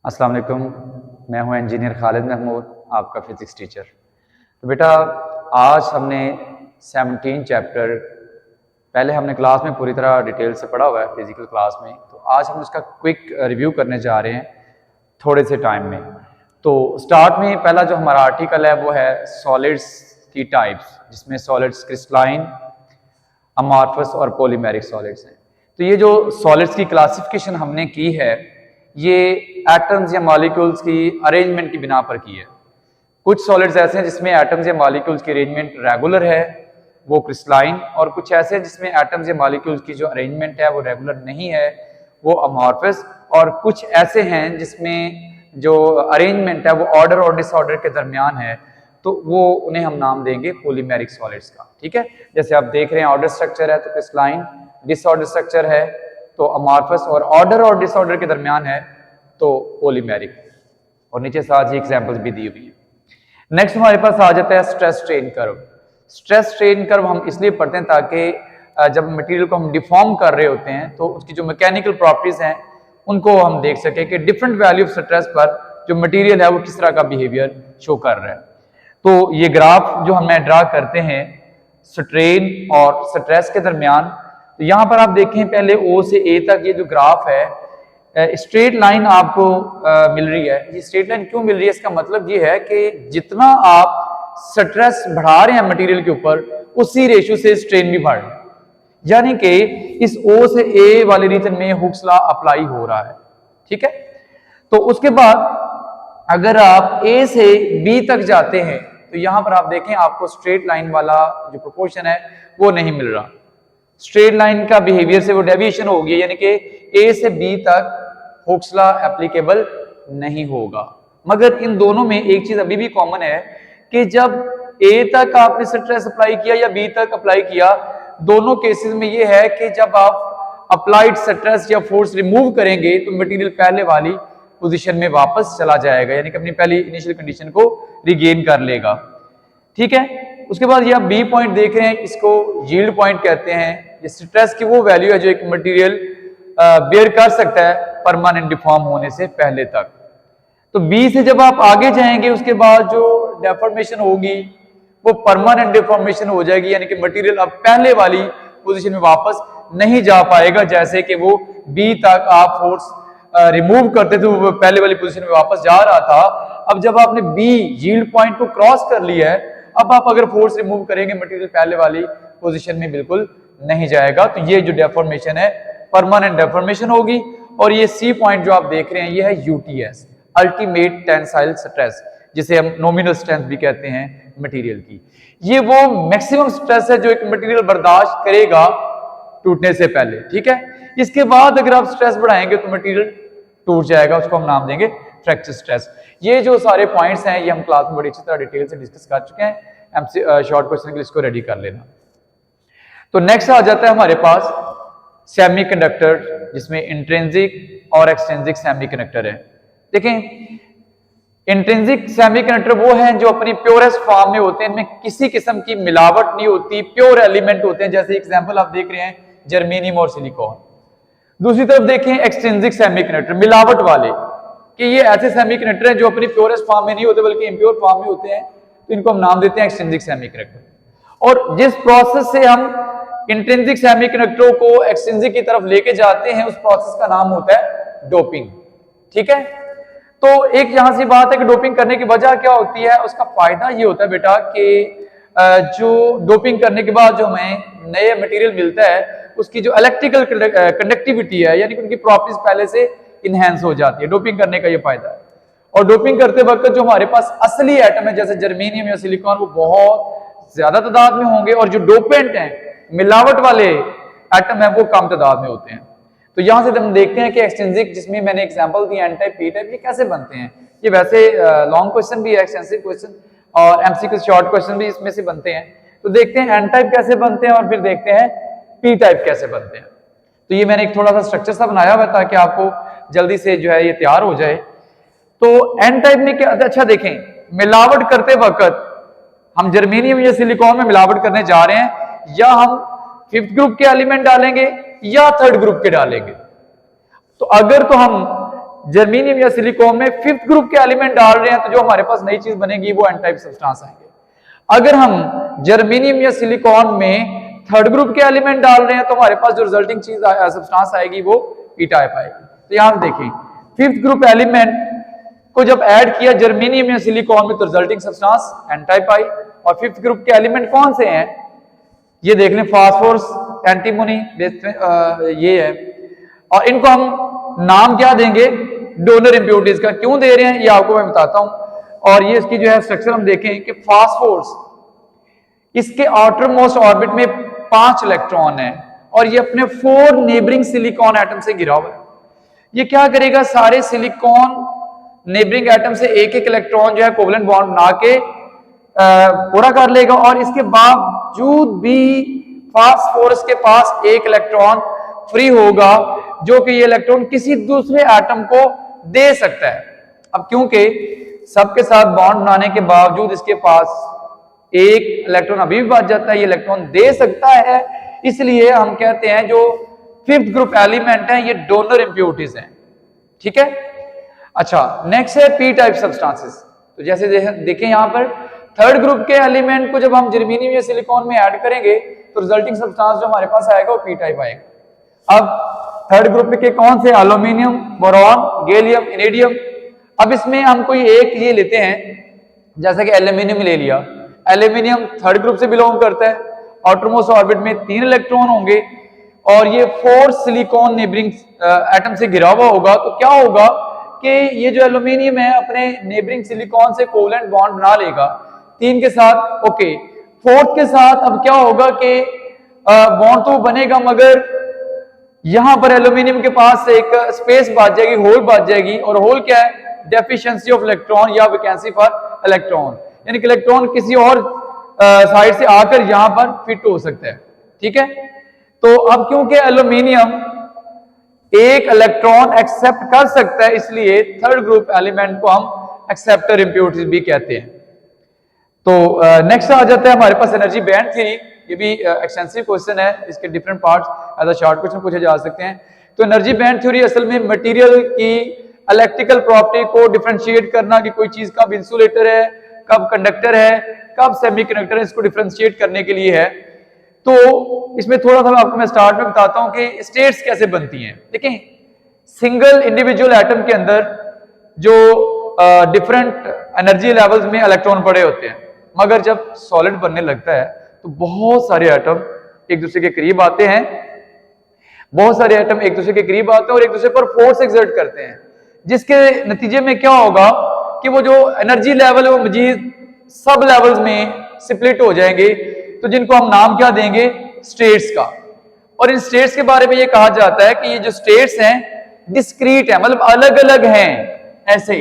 अस्सलाम वालेकुम, मैं हूं इंजीनियर खालिद महमूद, आपका फिज़िक्स टीचर। तो बेटा आज हमने 17 चैप्टर पहले हमने क्लास में पूरी तरह डिटेल से पढ़ा हुआ है फिजिकल क्लास में, तो आज हम उसका क्विक रिव्यू करने जा रहे हैं थोड़े से टाइम में। तो स्टार्ट में पहला जो हमारा आर्टिकल है वो है सॉलिड्स की टाइप्स, जिसमें सॉलिड्स क्रिस्टलाइन, अमॉर्फस और पॉलीमेरिक सॉलिड्स हैं। तो ये जो सॉलिड्स की क्लासिफिकेशन हमने की है ये एटम्स या मॉलिक्यूल्स की अरेंजमेंट की बिना पर की है। कुछ सॉलिड्स ऐसे हैं जिसमें एटम्स या मॉलिक्यूल्स की अरेंजमेंट रेगुलर है, वो क्रिस्टलाइन, और कुछ ऐसे हैं जिसमें एटम्स या मॉलिक्यूल्स की जो अरेंजमेंट है वो रेगुलर नहीं है, वो अमॉर्फस, और कुछ ऐसे हैं जिसमें जो अरेंजमेंट है वो ऑर्डर और डिसऑर्डर के दरमियान है, तो वो उन्हें हम नाम देंगे पॉलीमेरिक सॉलिड्स का। ठीक है, जैसे आप देख रहे हैं ऑर्डर स्ट्रक्चर है तो क्रिस्टलाइन, डिसऑर्डर स्ट्रक्चर है तो अमॉर्फस, और ऑर्डर और डिसऑर्डर के दरमियान है तो पॉलीमेरिक, और नीचे साथ ही एग्जांपल्स भी दी हुई है। नेक्स्ट हमारे पास आ जाता है stress strain curve. Stress strain curve हम इसलिए पढ़ते हैं ताकि जब मटेरियल को हम डिफॉर्म कर रहे होते हैं तो उसकी जो मैकेनिकल प्रॉपर्टीज हैं उनको हम देख सकें कि डिफरेंट वैल्यू ऑफ स्ट्रेस पर जो मटेरियल है वो किस तरह का बिहेवियर शो कर रहा है। तो ये ग्राफ जो हम ड्रा करते हैं स्ट्रेन और स्ट्रेस के दरमियान, तो यहाँ पर आप देखें पहले O से A तक ये जो ग्राफ है स्ट्रेट लाइन आपको मिल रही है। ये स्ट्रेट लाइन क्यों मिल रही है, इसका मतलब ये है कि जितना आप स्ट्रेस बढ़ा रहे हैं मटेरियल के ऊपर उसी रेशियो से स्ट्रेन भी बढ़ रहा है, यानी कि इस O से A वाले रीजन में हुक्स लॉ अप्लाई हो रहा है। ठीक है, तो उसके बाद अगर आप A से B तक जाते हैं तो यहां पर आप देखें आपको स्ट्रेट लाइन वाला जो प्रोपोर्शन है वो नहीं मिल रहा। स्ट्रेट लाइन का बिहेवियर से वो डेविएशन होगी, यानी कि A से B तक हुक्स लॉ एप्लीकेबल नहीं होगा। मगर इन दोनों में एक चीज अभी भी कॉमन है कि जब A तक आपने स्ट्रेस अप्लाई किया या B तक अप्लाई किया, दोनों केसेस में ये है कि जब आप अप्लाइड स्ट्रेस या फोर्स रिमूव करेंगे तो मटेरियल पहले वाली पोजीशन में वापस चला जाएगा, यानी कि अपनी पहली इनिशियल कंडीशन को रिगेन कर लेगा। ठीक है, उसके बाद ये आप बी पॉइंट देख रहे हैं, इसको यील्ड पॉइंट कहते हैं। ये स्ट्रेस की वो वैल्यू है जो एक मटेरियल बेयर कर सकता है परमानेंट डिफॉर्म होने से पहले तक। तो बी से जब आप आगे जाएंगे उसके बाद जो डेफॉर्मेशन होगी वो परमानेंट डिफॉर्मेशन हो जाएगी, यानी कि मटेरियल अब पहले वाली पोजीशन में वापस नहीं जा पाएगा। जैसे कि वो बी तक आप फोर्स रिमूव करते थे वो पहले वाली पोजीशन में वापस जा रहा था, अब जब आपने बी यील्ड पॉइंट को क्रॉस कर लिया है, अब आप अगर फोर्स रिमूव करेंगे मटेरियल पहले वाली पोजीशन में बिल्कुल नहीं जाएगा। तो ये जो डेफॉर्मेशन है परमानेंट डेफॉर्मेशन होगी। और ये सी पॉइंट जो आप देख रहे हैं ये है यूटीएस, अल्टीमेट टेंसाइल स्ट्रेस, जिसे हम नॉमिनल स्ट्रेंथ भी कहते हैं मटेरियल की। ये वो मैक्सिमम स्ट्रेस है जो एक मटेरियल बर्दाश्त करेगा टूटने से पहले। ठीक है, इसके बाद अगर आप स्ट्रेस बढ़ाएंगे तो मटेरियल टूट जाएगा, उसको हम नाम देंगे फ्रैक्चर स्ट्रेस। ये जो सारे पॉइंट्स हैं ये हम क्लास में बड़ी अच्छी तरह डिटेल से डिस्कस कर चुके हैं। शॉर्ट क्वेश्चन के लिए इसको रेडी कर लेना। तो नेक्स्ट आ जाता है हमारे पास सेमीकंडक्टर, जिसमें इंट्रिंसिक और एक्सट्रिंसिक सेमीकंडक्टर है। देखें, इंट्रिंसिक सेमीकंडक्टर वो हैं जो अपनी प्योरेस्ट फॉर्म में होते हैं, इनमें किसी किस्म की मिलावट नहीं होती, प्योर एलिमेंट होते हैं। जैसे एग्जांपल आप देख रहे हैं जर्मेनियम और सिलिकॉन। दूसरी तरफ देखें एक्सट्रिंसिक सेमीकंडक्टर, मिलावट वाले, कि ये ऐसे सेमीकंडक्टर हैं जो अपनी प्योरेस्ट फॉर्म में नहीं होते बल्कि इम्प्योर फॉर्म में होते हैं, तो इनको हम नाम देते हैं एक्सट्रिंसिक सेमीकंडक्टर। और जिस प्रोसेस से हम इंट्रिंसिक सेमीकंडक्टरों को एक्सट्रिंसिक की तरफ लेके जाते हैं उस प्रोसेस का नाम होता है डोपिंग। ठीक है, तो एक यहां से बात है कि डोपिंग करने की वजह क्या होती है। उसका फायदा ये होता है बेटा कि जो डोपिंग करने के बाद जो हमें नए मटेरियल मिलता है उसकी जो इलेक्ट्रिकल कंडक्टिविटी है, यानी कि उनकी प्रॉपर्टीज पहले से इनहेंस हो जाती है। डोपिंग करने का ये फायदा है। और डोपिंग करते वक्त जो हमारे पास असली एटम है जैसे जर्मेनियम या सिलिकॉन वो बहुत ज्यादा तादाद में होंगे, और जो डोपेंट हैं मिलावट वाले एटम है वो कम तादाद में होते हैं। तो यहां से हम देखते हैं कि एक्सट्रिंसिक, जिसमें मैंने एग्जांपल दिया एन टाइप, पी टाइप, ये कैसे बनते हैं। ये वैसे लॉन्ग क्वेश्चन भी है, एक्सटेंसिव क्वेश्चन और एमसीक्यू शॉर्ट क्वेश्चन भी इसमें से बनते हैं। तो देखते हैं एन टाइप कैसे बनते हैं और फिर देखते हैं पी टाइप कैसे बनते हैं। तो ये मैंने एक थोड़ा सा स्ट्रक्चर सा बनाया हुआ है ताकि आपको जल्दी से जो है ये तैयार हो जाए। तो एन टाइप में क्या, अच्छा देखें, मिलावट करते वक्त हम जर्मेनियम या सिलिकॉन में मिलावट करने जा रहे हैं, या हम फिफ्थ ग्रुप के एलिमेंट डालेंगे या थर्ड ग्रुप के डालेंगे। तो अगर तो हम जर्मेनियम या सिलिकॉन में फिफ्थ ग्रुप के एलिमेंट डाल रहे हैं तो जो हमारे पास नई चीज बनेगी वो एन टाइप सब्सटेंस आएंगे। अगर हम जर्मेनियम या सिलिकॉन में थर्ड ग्रुप के एलिमेंट डाल रहे हैं तो हमारे पास जो रिजल्टिंग चीज सब्सटेंस आएगी वो पी टाइप आएगी। तो यहां देखें फिफ्थ ग्रुप एलिमेंट को जब ऐड किया जर्मेनियम या सिलिकॉन में तो रिजल्टिंग सब्सटेंस एन टाइप आई। और फिफ्थ ग्रुप के एलिमेंट कौन से हैं ये देख लें, फास्फोरस, एंटीमोनी, ये है। और इनको हम नाम क्या देंगे, डोनर इंप्योरिटीज का। क्यों दे रहे हैं ये आपको मैं बताता हूं। और ये इसकी जो है स्ट्रक्चर हम देखें कि फास्फोरस इसके आउटर मोस्ट ऑर्बिट में 5 इलेक्ट्रॉन है और ये अपने 4 नेबरिंग सिलिकॉन एटम से घिरा हुआ है। ये क्या करेगा, सारे सिलिकॉन नेबरिंग एटम से एक एक इलेक्ट्रॉन जो है कोवलेंट बॉन्ड बना के पूरा कर लेगा। और इसके बावजूद भी फास्फोरस के पास एक इलेक्ट्रॉन फ्री होगा जो कि ये इलेक्ट्रॉन किसी दूसरे एटम को दे सकता है। अब क्योंकि सबके साथ बॉन्ड बनाने के बावजूद इसके पास एक इलेक्ट्रॉन अभी भी बच जाता है, ये इलेक्ट्रॉन दे सकता है, इसलिए हम कहते हैं जो फिफ्थ ग्रुप एलिमेंट है ये डोनर इंप्योरिटीज हैं। ठीक है। अच्छा, नेक्स्ट है पी टाइप सब्सटेंसेस। तो जैसे देखें यहां पर थर्ड ग्रुप के एलिमेंट को जब हम जर्मेनियम या सिलिकॉन में ऐड करेंगे तो रिजल्टिंग सब्सटेंस जो हमारे पास आएगा वो पी टाइप आएगा। अब थर्ड ग्रुप के कौन से, एल्यूमिनियम, बोरॉन, गैलियम, इनेडियम। अब इसमें हम कोई एक ये लेते हैं, जैसे कि एल्यूमिनियम ले लिया। एल्यूमिनियम थर्ड ग्रुप से बिलोंग करता है, आउटरमोस्ट ऑर्बिट में 3 इलेक्ट्रॉन होंगे और ये 4 सिलिकॉन नेबरिंग एटम से घिरा हुआ होगा। तो क्या होगा कि ये जो एल्यूमिनियम है अपने नेबरिंग सिलिकॉन से कोवलेंट बॉन्ड बना लेगा 3 के साथ, ओके। फोर्थ के साथ अब क्या होगा कि बॉन्ड तो बनेगा मगर यहां पर एल्यूमिनियम के पास एक स्पेस बच जाएगी, होल बच जाएगी। और होल क्या है, डेफिशिएंसी ऑफ इलेक्ट्रॉन या वैकेंसी फॉर इलेक्ट्रॉन, यानी कि इलेक्ट्रॉन किसी और साइड से आकर यहां पर फिट हो सकता है। ठीक है। तो अब क्योंकि एल्यूमिनियम एक इलेक्ट्रॉन एक्सेप्ट कर सकता है इसलिए थर्ड ग्रुप एलिमेंट को हम एक्सेप्टर इंप्योरिटीज भी कहते हैं। तो नेक्स्ट आ जाता है हमारे पास एनर्जी बैंड थ्योरी। ये भी एक्सटेंसिव क्वेश्चन है, इसके different parts as a short question पूछे जा सकते हैं। तो एनर्जी बैंड थ्योरी असल में मटेरियल की इलेक्ट्रिकल प्रॉपर्टी को डिफरेंशिएट करना कि कोई चीज कब इंसुलेटर है, कब कंडक्टर है, कब सेमीकंडक्टर है, इसको डिफरेंशिएट करने के लिए है। तो इसमें थोड़ा सा आपको मैं स्टार्ट में बताता हूं कि स्टेट्स कैसे बनती हैं। देखें, सिंगल इंडिविजुअल एटम के अंदर जो डिफरेंट एनर्जी लेवल्स में इलेक्ट्रॉन पड़े होते हैं, मगर जब सॉलिड बनने लगता है तो बहुत सारे एटम एक दूसरे के करीब आते हैं, बहुत सारे एटम एक दूसरे के करीब आते हैं और एक दूसरे पर फोर्स एक्सर्ट करते हैं, जिसके नतीजे में क्या होगा कि वो जो एनर्जी लेवल है वो मजीद सब लेवल्स में स्प्लिट हो जाएंगे। तो जिनको हम नाम क्या देंगे, स्टेट्स का। और इन स्टेट्स के बारे में ये कहा जाता है कि ये जो स्टेट्स हैं डिस्क्रीट है, मतलब अलग अलग हैं। ऐसे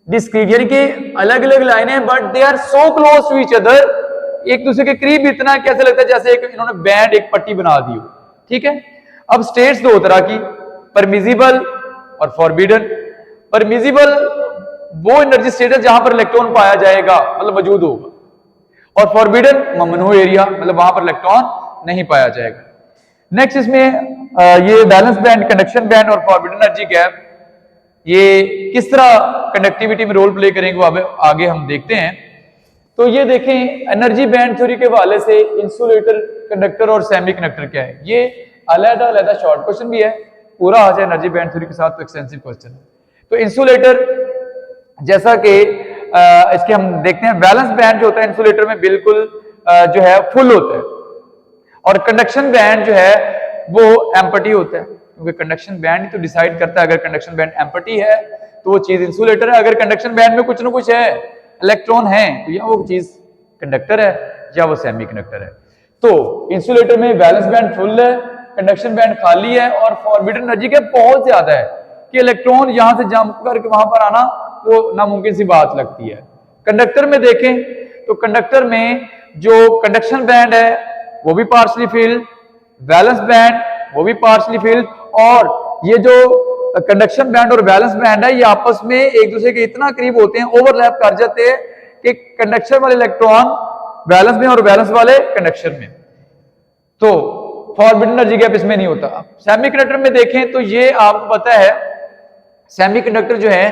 डिस्क्रीट यानी कि अलग अलग लाइनें, but they are so close to each other, एक दूसरे के करीब इतना कैसे लगता है जैसे एक इन्होंने बैंड एक पट्टी बना दी हो। ठीक है। अब स्टेट्स दो तरह की, परमिजिबल और फॉरबिडन। परमिजिबल वो एनर्जी स्टेट है जहां पर इलेक्ट्रॉन पाया जाएगा, मतलब मौजूद होगा, और फॉरबिडन ममनू एरिया, मतलब वहां पर इलेक्ट्रॉन नहीं पाया जाएगा। नेक्स्ट इसमें ये बैलेंस बैंड, कंडक्शन बैंड और फॉरबिडन एनर्जी गैप ये किस तरह कंडक्टिविटी में रोल प्ले करेंगे वो आगे हम देखते हैं। तो ये देखें, एनर्जी बैंड थ्योरी के हवाले से इंसुलेटर, कंडक्टर और सेमीकंडक्टर क्या है, ये अलग अलग शॉर्ट क्वेश्चन भी है, पूरा आ जाए एनर्जी बैंड थ्योरी के साथ तो एक्सटेंसिव क्वेश्चन है। तो इंसुलेटर, जैसा कि इसके हम देखते हैं, बैलेंस बैंड जो होता है इंसुलेटर में बिल्कुल जो है फुल होता है, और कंडक्शन बैंड जो है वो एम्प्टी होता है, क्योंकि कंडक्शन बैंड ही तो डिसाइड करता है। अगर कंडक्शन बैंड एम्प्टी है तो वो चीज इंसुलेटर है, अगर कंडक्शन बैंड में कुछ ना कुछ है, इलेक्ट्रॉन है, तो या वो चीज कंडक्टर है या वो सेमीकंडक्टर है। तो इंसुलेटर में बैलेंस बैंड फुल है, कंडक्शन बैंड खाली है, और फॉरबिडन एनर्जी के बहुत ज्यादा है कि इलेक्ट्रॉन यहां से जंप करके वहां पर आना वो नामुमकिन सी बात लगती है। कंडक्टर में देखें तो कंडक्टर में जो कंडक्शन बैंड है वो भी पार्शली फिल्ड, बैलेंस बैंड वो भी पार्शली फिल्ड, और ये जो कंडक्शन बैंड और बैलेंस बैंड है ये आपस में एक दूसरे के इतना करीब होते हैं, ओवरलैप कर जाते हैं कि कंडक्शन वाले इलेक्ट्रॉन बैलेंस में और बैलेंस वाले कंडक्शन में। तो फॉरबिडन एनर्जी गैप इसमें नहीं होता। सेमीकंडक्टर में देखें तो ये आपको पता है सेमीकंडक्टर जो है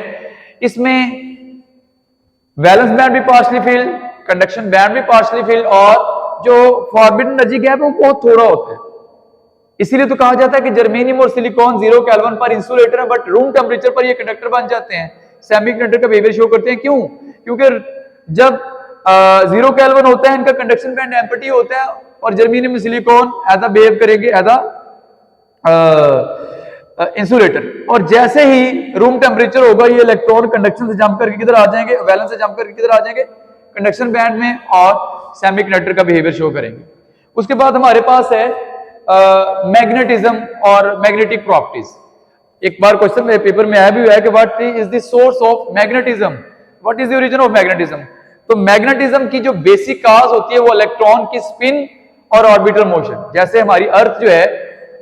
इसमें वैलेंस बैंड भी पार्शली फिल्ड, कंडक्शन बैंड भी पार्शली फिल्ड और जो फॉरबिडन एनर्जी गैप है वो बहुत थोड़ा होता है। इसीलिए तो कहा जाता है कि जर्मेनियम और सिलिकॉन 0 केल्विन पर इंसुलेटर है, बट रूम टेम्परेचर पर ये कंडक्टर बन जाते हैं, सेमीकंडक्टर का बिहेवियर शो करते हैं। क्यों? क्योंकि जब 0 केल्विन होता है इनका कंडक्शन बैंड एम्प्टी होता है और जर्मेनियम सिलिकॉन ऐसा बिहेव करेंगे एज इंसुलेटर, और जैसे ही रूम टेम्परेचर होगा ये इलेक्ट्रॉन कंडक्शन से जंप करके किधर आ जाएंगे, वैलेंस से जंप करके किधर आ जाएंगे, कंडक्शन बैंड में, और सेमीकंडक्टर का बिहेवियर शो करेंगे। उसके बाद हमारे पास है मैग्नेटिज्म और मैग्नेटिक प्रॉपर्टीज। एक बार क्वेश्चन में पेपर में आया भी हुआ है कि what is the source of magnetism, what is the origin of magnetism. तो मैग्नेटिज्म की जो बेसिक काज होती है वो इलेक्ट्रॉन की स्पिन और ऑर्बिटल मोशन। जैसे हमारी अर्थ जो है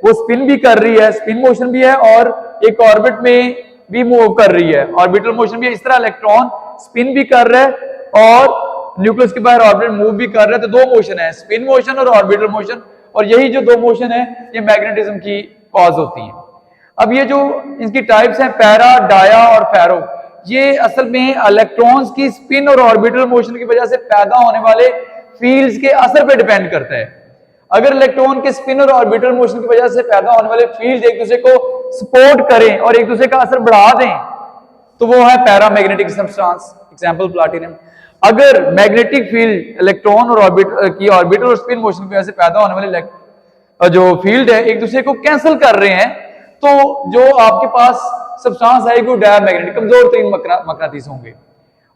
वो स्पिन भी कर रही है, स्पिन मोशन भी है, और एक ऑर्बिट में भी मूव कर रही है, ऑर्बिटल मोशन भी है। इस तरह इलेक्ट्रॉन स्पिन भी कर रहा है और न्यूक्लियस के बाहर ऑर्बिट मूव भी कर रहा है। तो दो मोशन है, स्पिन मोशन और ऑर्बिटल मोशन, और यही जो दो मोशन है ये मैग्नेटिज्म की कॉज होती है। अब ये जो इनकी टाइप्स हैं पैरा, डाया और फेरो, ये असल में इलेक्ट्रॉन्स की स्पिन और ऑर्बिटल मोशन की वजह से पैदा होने वाले फील्ड्स के असर पे डिपेंड करता है। अगर इलेक्ट्रॉन के स्पिन और ऑर्बिटल मोशन की वजह से पैदा होने वाले फील्ड एक दूसरे को सपोर्ट करें और एक दूसरे का असर बढ़ा दें तो वो है पैरामैग्नेटिक सब्सटेंस, एग्जांपल प्लैटिनम। अगर मैग्नेटिक फील्ड इलेक्ट्रॉन और ऑर्बिटल और स्पिन मोशन की वजह से पैदा होने वाले जो फील्ड है एक दूसरे को कैंसिल कर रहे हैं, तो जो आपके पास सब्सटेंस आएगी वो डायमैग्नेटिक, कमजोर तरीन मकनातीस होंगे।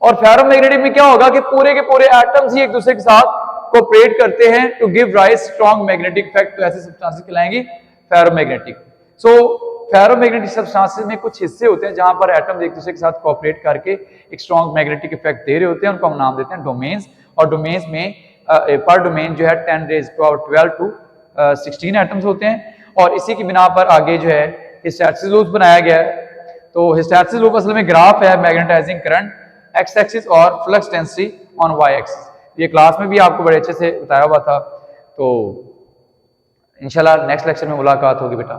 और फेरोमैग्नेटिक में क्या होगा कि पूरे के पूरे एटम्स ही एक दूसरे के साथ कोऑपरेट करते हैं to give rise strong magnetic effect, तो ऐसे सब्सटेंसेस कहलाएंगी फेरोमैग्नेटिक। सो फेरोमैग्नेटिक सब्सटेंसेस में कुछ हिस्से होते हैं जहां पर एटम्स एक दूसरे के साथ कोऑपरेट करके एक स्ट्रॉन्ग मैग्नेटिक इफेक्ट दे रहे होते हैं, उनको हम नाम देते हैं डोमेन्स। और डोमेन्स में पर डोमेन जो है 10⁻12 to 16 एटम्स होते हैं, और इसी की बिना पर आगे जो है हिस्टैटिस लूप बनाया गया है। तो हिस्टैटिस लूप असल में ग्राफ है मैग्नेटाइजिंग करंट एक्स एक्सिस और flux density on Y axis. ये क्लास में भी आपको बड़े अच्छे से बताया हुआ था। तो इंशाल्लाह नेक्स्ट लेक्चर में मुलाकात होगी बेटा।